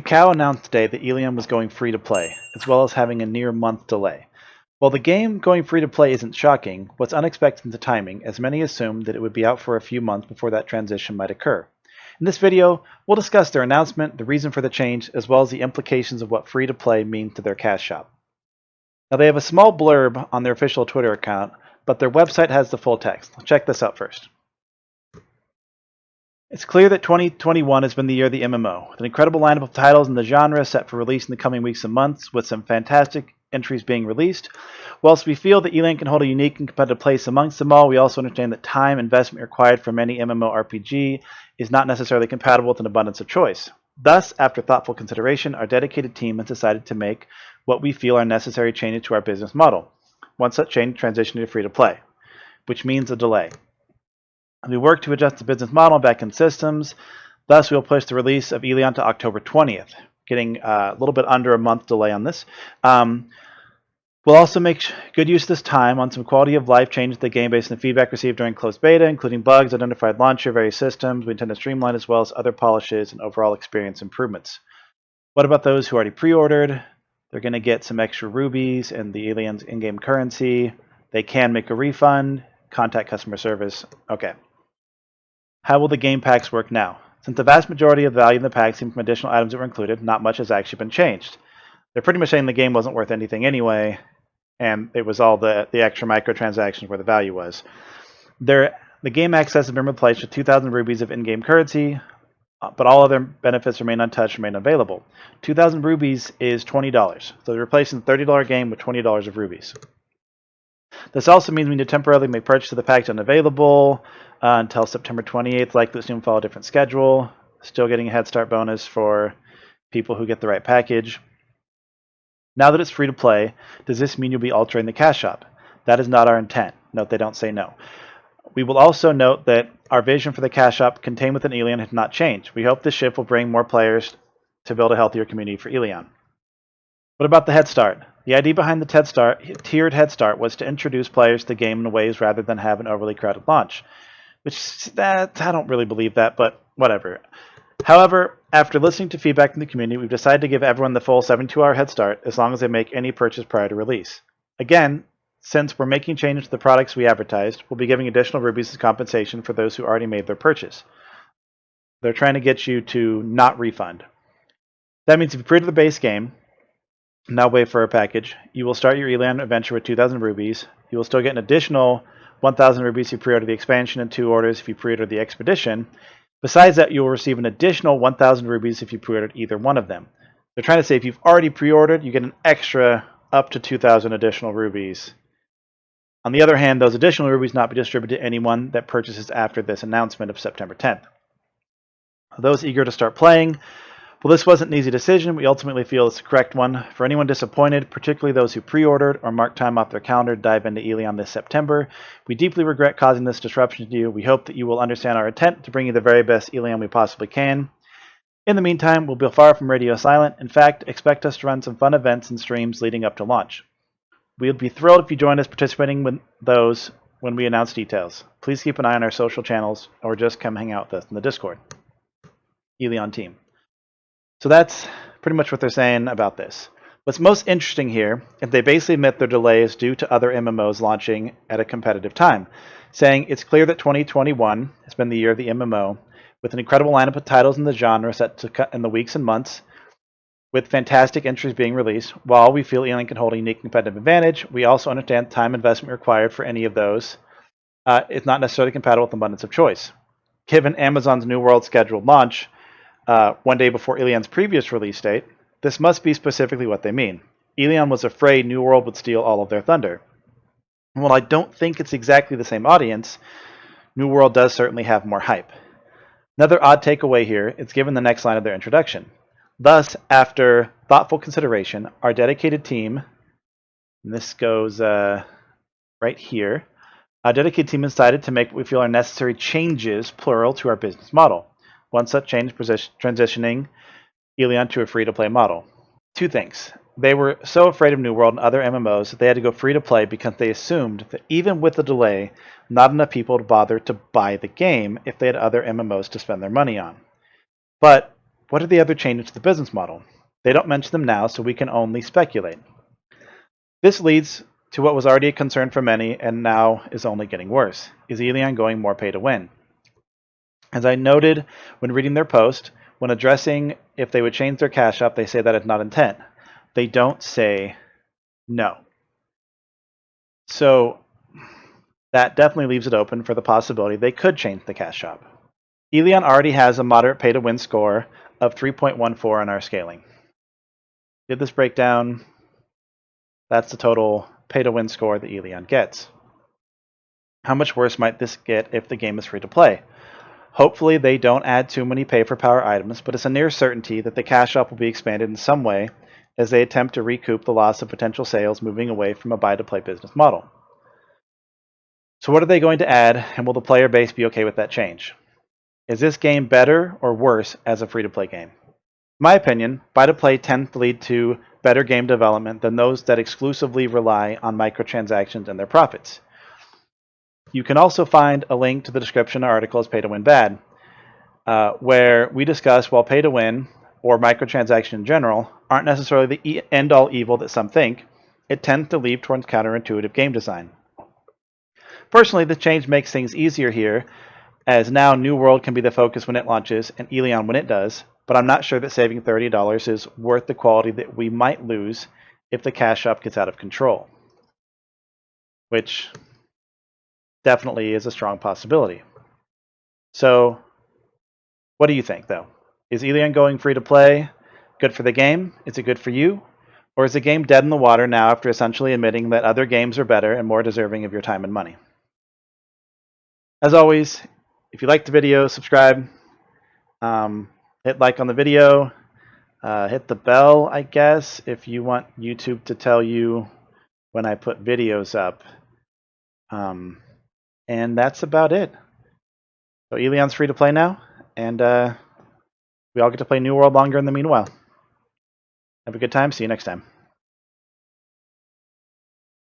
Kakao announced today that Elyon was going free to play, as well as having a near month delay. While the game going free to play isn't shocking, what's unexpected is the timing, as many assumed that it would be out for a few months before that transition might occur. In this video, we'll discuss their announcement, the reason for the change, as well as the implications of what free to play means to their cash shop. Now they have a small blurb on their official Twitter account, but their website has the full text. Check this out first. It's clear that 2021 has been the year of the MMO, with an incredible lineup of titles in the genre set for release in the coming weeks and months, with some fantastic entries being released. Whilst we feel that Elyon can hold a unique and competitive place amongst them all, we also understand that time investment required for many MMORPG is not necessarily compatible with an abundance of choice. Thus, after thoughtful consideration, our dedicated team has decided to make what we feel are necessary changes to our business model. One such change transitioned to free-to-play, which means a delay. We work to adjust the business model back in systems. Thus, we'll push the release of Elyon to October 20th, getting a little bit under a month delay on this. We'll also make good use of this time on some quality of life changes to the game based on the feedback received during closed beta, including bugs identified launcher, various systems. We intend to streamline as well as other polishes and overall experience improvements. What about those who already pre-ordered? They're going to get some extra rubies and the Elyon's in-game currency. They can make a refund. Contact customer service. Okay. How will the game packs work now? Since the vast majority of the value in the packs came from additional items that were included, not much has actually been changed. They're pretty much saying the game wasn't worth anything anyway, and it was all the extra microtransactions where the value was. The game access has been replaced with 2,000 rubies of in-game currency, but all other benefits remain untouched, remain available. 2,000 rubies is $20, so they're replacing the $30 game with $20 of rubies. This also means we need to temporarily make purchase of the packs unavailable until September 28th, likely soon follow a different schedule. Still getting a head start bonus for people who get the right package. Now that it's free to play, does this mean you'll be altering the cash shop? That is not our intent. Note they don't say no. We will also note that our vision for the cash shop contained within Elyon has not changed. We hope this shift will bring more players to build a healthier community for Elyon. What about the head start? The idea behind the tiered head start was to introduce players to the game in ways rather than have an overly crowded launch. I don't really believe that, but whatever. However, after listening to feedback from the community, we've decided to give everyone the full 72-hour head start as long as they make any purchase prior to release. Again, since we're making changes to the products we advertised, we'll be giving additional rubies as compensation for those who already made their purchase. They're trying to get you to not refund. That means if you pre-order the base game, now wait for a package, you will start your Elyon adventure with 2,000 rubies. You will still get an additional 1,000 rubies if you pre-order the expansion and 2 orders if you pre-order the expedition. Besides that, you will receive an additional 1,000 rubies if you pre-ordered either one of them. They're trying to say if you've already pre-ordered, you get an extra up to 2,000 additional rubies. On the other hand, those additional rubies not be distributed to anyone that purchases after this announcement of September 10th. For those eager to start playing, well, this wasn't an easy decision. We ultimately feel it's the correct one. For anyone disappointed, particularly those who pre-ordered or marked time off their calendar to dive into Elyon this September, we deeply regret causing this disruption to you. We hope that you will understand our intent to bring you the very best Elyon we possibly can. In the meantime, we'll be far from radio silent. In fact, expect us to run some fun events and streams leading up to launch. We would be thrilled if you joined us participating with those when we announce details. Please keep an eye on our social channels or just come hang out with us in the Discord. Elyon team. So that's pretty much what they're saying about this. What's most interesting here is they basically admit their delay is due to other MMOs launching at a competitive time, saying it's clear that 2021 has been the year of the MMO, with an incredible lineup of titles in the genre set to cut in the weeks and months, with fantastic entries being released. While we feel Elyon can hold a unique competitive advantage, we also understand time investment required for any of those is not necessarily compatible with abundance of choice. Given Amazon's New World scheduled launch, one day before Elyon's previous release date, this must be specifically what they mean. Elyon was afraid New World would steal all of their thunder. And while I don't think it's exactly the same audience, New World does certainly have more hype. Another odd takeaway here is given the next line of their introduction. Thus, after thoughtful consideration, our dedicated team, and this goes right here, our dedicated team decided to make what we feel are necessary changes, plural, to our business model. One such change is transitioning Elyon to a free-to-play model. 2 things. They were so afraid of New World and other MMOs that they had to go free-to-play because they assumed that even with the delay, not enough people would bother to buy the game if they had other MMOs to spend their money on. But what are the other changes to the business model? They don't mention them now, so we can only speculate. This leads to what was already a concern for many and now is only getting worse. Is Elyon going more pay to win? As I noted when reading their post, when addressing if they would change their cash up, they say that it's not intent. They don't say no. So that definitely leaves it open for the possibility they could change the cash shop. Elyon already has a moderate pay to win score of 3.14 on our scaling. Did this breakdown? That's the total pay to win score that Elyon gets. How much worse might this get if the game is free to play? Hopefully they don't add too many pay for power items, but it's a near certainty that the cash shop will be expanded in some way as they attempt to recoup the loss of potential sales moving away from a buy-to-play business model. So what are they going to add, and will the player base be okay with that change? Is this game better or worse as a free-to-play game? In my opinion, buy-to-play tends to lead to better game development than those that exclusively rely on microtransactions and their profits. You can also find a link to the description of article as Pay to Win Bad, where we discuss while pay to win, or microtransaction in general, aren't necessarily the end-all evil that some think, it tends to lead towards counterintuitive game design. Personally, the change makes things easier here, as now New World can be the focus when it launches, and Elyon when it does, but I'm not sure that saving $30 is worth the quality that we might lose if the cash shop gets out of control. Which definitely is a strong possibility. So, what do you think, though? Is Elyon going free to play good for the game? Is it good for you? Or is the game dead in the water now after essentially admitting that other games are better and more deserving of your time and money? As always, if you liked the video, subscribe, hit like on the video, hit the bell, I guess, if you want YouTube to tell you when I put videos up. And that's about it. So Elyon's free to play now, and we all get to play New World longer in the meanwhile. Have a good time. See you next time.